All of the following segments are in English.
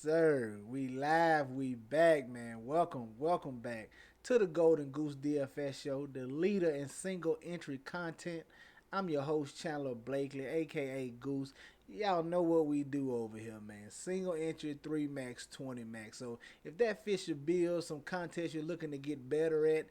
sir. We live. We back, man. Welcome back to the Golden Goose DFS show, the leader in single entry content. I'm your host, Chandler Blakely, aka Goose. Y'all know what we do over here, man. Single entry, 3 max, 20 max. So if that fits your bill, some contest you're looking to get better at,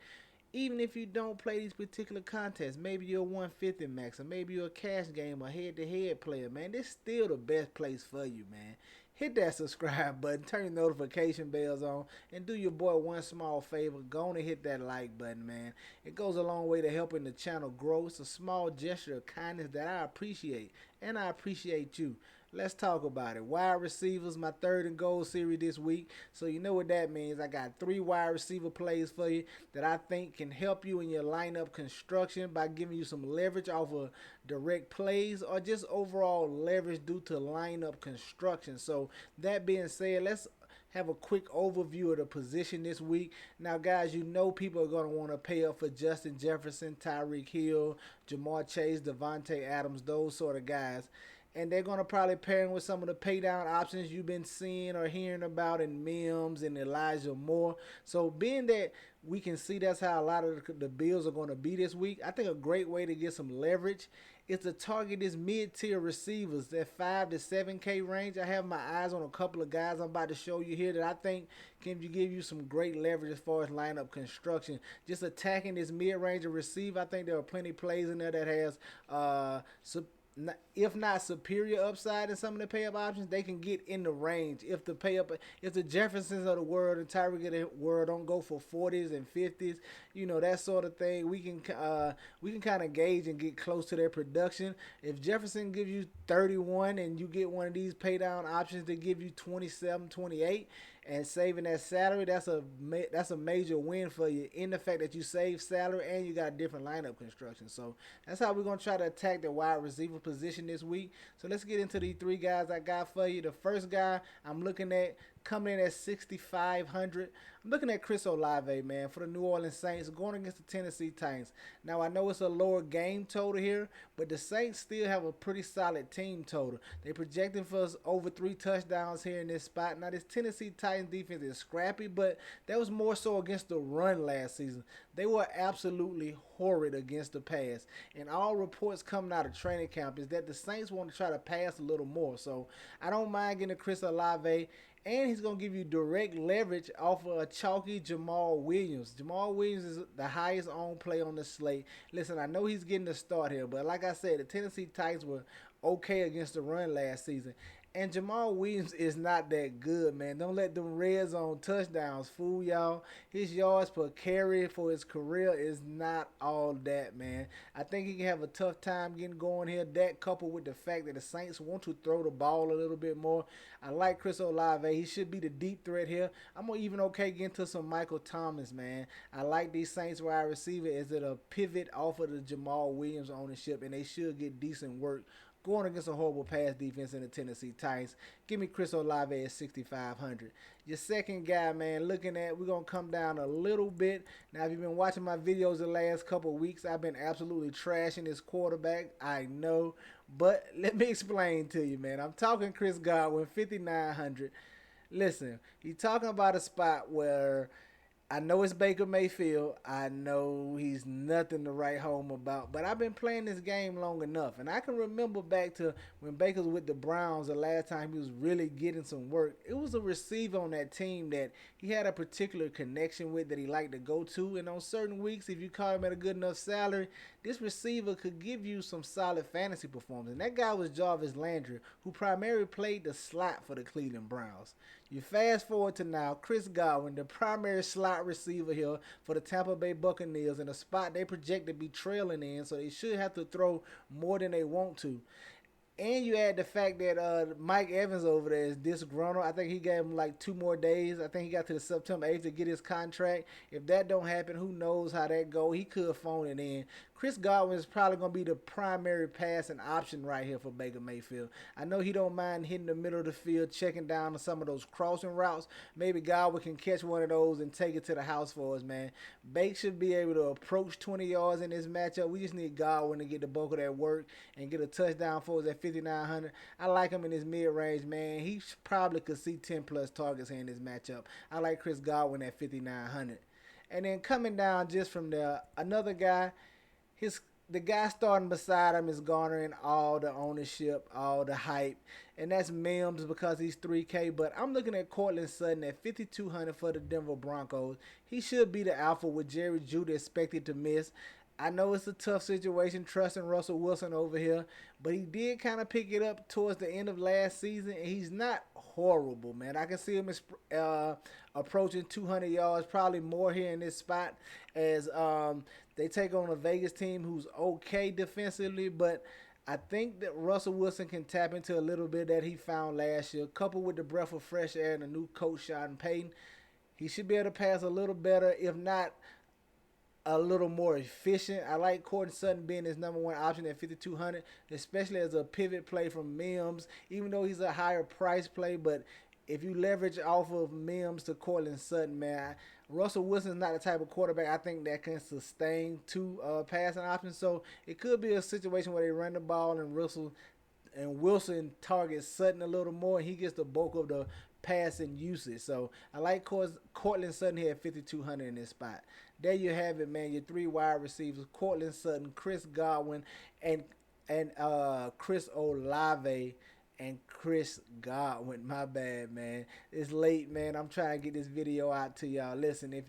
even if you don't play these particular contests, maybe you're a 150 max, or maybe you're a cash game or head to head player, man, this is still the best place for you, man. Hit that subscribe button, turn your notification bells on, and do your boy one small favor. Go on and hit that like button, man. It goes a long way to helping the channel grow. It's a small gesture of kindness that I appreciate, and I appreciate you. Let's talk about it. Wide receivers, my third and goal series this week. So you know what that means. I got 3 wide receiver plays for you that I think can help you in your lineup construction by giving you some leverage off of direct plays or just overall leverage due to lineup construction. So that being said, let's have a quick overview of the position this week. Now, guys, you know people are going to want to pay up for Justin Jefferson, Tyreek Hill, Jamar Chase, Devontae Adams, those sort of guys. And they're going to probably pair him with some of the pay down options you've been seeing or hearing about in Mims and Elijah Moore. So being that we can see that's how a lot of the bills are going to be this week, I think a great way to get some leverage is to target this mid-tier receivers, that 5 to 7K range. I have my eyes on a couple of guys I'm about to show you here that I think can give you some great leverage as far as lineup construction. Just attacking this mid-range of receiver, I think there are plenty of plays in there that has if not superior upside in some of the pay up options, they can get in the range. If the pay up, if the Jeffersons of the world and Tyreek of the world don't go for 40s and 50s, you know that sort of thing, we can kind of gauge and get close to their production. If Jefferson gives you 31 and you get one of these pay down options that give you 27, 28, and saving that salary, that's a major win for you in the fact that you save salary and you got a different lineup construction. So that's how we're gonna try to attack the wide receiver position this week. So let's get into these 3 guys I got for you. The first guy I'm looking at coming in at 6,500. I'm looking at Chris Olave, man, for the New Orleans Saints going against the Tennessee Titans. Now, I know it's a lower game total here, but the Saints still have a pretty solid team total. They projecting for us over 3 touchdowns here in this spot. Now, this Tennessee Titans defense is scrappy, but that was more so against the run last season. They were absolutely horrid against the pass. And all reports coming out of training camp is that the Saints want to try to pass a little more. So I don't mind getting a Chris Olave, and he's going to give you direct leverage off of a chalky Jamal Williams. Jamal Williams is the highest owned play on the slate. Listen, I know he's getting the start here, but like I said, the Tennessee Titans were okay against the run last season. And Jamal Williams is not that good, man. Don't let them red zone touchdowns fool y'all. His yards per carry for his career is not all that, man. I think he can have a tough time getting going here. That coupled with the fact that the Saints want to throw the ball a little bit more. I like Chris Olave. He should be the deep threat here. I'm going to even okay get into some Michael Thomas, man. I like these Saints wide receiver as it a pivot off of the Jamal Williams ownership, and they should get decent work going against a horrible pass defense in the Tennessee Titans. Give me Chris Olave at 6,500. Your second guy, man, looking at, we're going to come down a little bit. Now, if you've been watching my videos the last couple of weeks, I've been absolutely trashing this quarterback. I know. But let me explain to you, man. I'm talking Chris Godwin, 5,900. Listen, he's talking about a spot where I know it's Baker Mayfield. I know he's nothing to write home about, but I've been playing this game long enough, and I can remember back to when Baker was with the Browns the last time he was really getting some work. It was a receiver on that team that he had a particular connection with that he liked to go to, and on certain weeks, if you caught him at a good enough salary, this receiver could give you some solid fantasy performance. And that guy was Jarvis Landry, who primarily played the slot for the Cleveland Browns. You fast forward to now, Chris Godwin, the primary slot receiver here for the Tampa Bay Buccaneers, in a spot they project to be trailing in, so they should have to throw more than they want to. And you add the fact that Mike Evans over there is disgruntled. I think he gave him like 2 more days. I think he got to the September 8th to get his contract. If that don't happen, who knows how that go. He could phone it in. Chris Godwin is probably going to be the primary passing option right here for Baker Mayfield. I know he don't mind hitting the middle of the field, checking down on some of those crossing routes. Maybe Godwin can catch one of those and take it to the house for us, man. Bake should be able to approach 20 yards in this matchup. We just need Godwin to get the bulk of that work and get a touchdown for us at 5,900. I like him in his mid-range, man. He probably could see 10-plus targets here in this matchup. I like Chris Godwin at 5,900. And then coming down just from there, another guy, the guy starting beside him is garnering all the ownership, all the hype, and that's Mims because he's 3K. But I'm looking at Cortland Sutton at 5,200 for the Denver Broncos. He should be the alpha with Jerry Jeudy expected to miss. I know it's a tough situation trusting Russell Wilson over here, but he did kind of pick it up towards the end of last season, and he's not horrible, man. I can see him approaching 200 yards, probably more here in this spot as they take on a Vegas team who's okay defensively, but I think that Russell Wilson can tap into a little bit that he found last year, coupled with the breath of fresh air and a new coach, Sean Payton. He should be able to pass a little better, if not a little more efficient. I like Cortland Sutton being his number one option at 5,200, especially as a pivot play from Mims, even though he's a higher price play. But if you leverage off of Mims to Cortland Sutton, man, Russell Wilson's not the type of quarterback I think that can sustain two passing options. So it could be a situation where they run the ball and Wilson targets Sutton a little more, and he gets the bulk of the passing usage. So I like Cortland Sutton here at 5,200 in this spot. There you have it, man. Your three wide receivers: Cortland Sutton, Chris Godwin, and Chris Olave and Chris Godwin. My bad, man. It's late, man. I'm trying to get this video out to y'all. Listen, if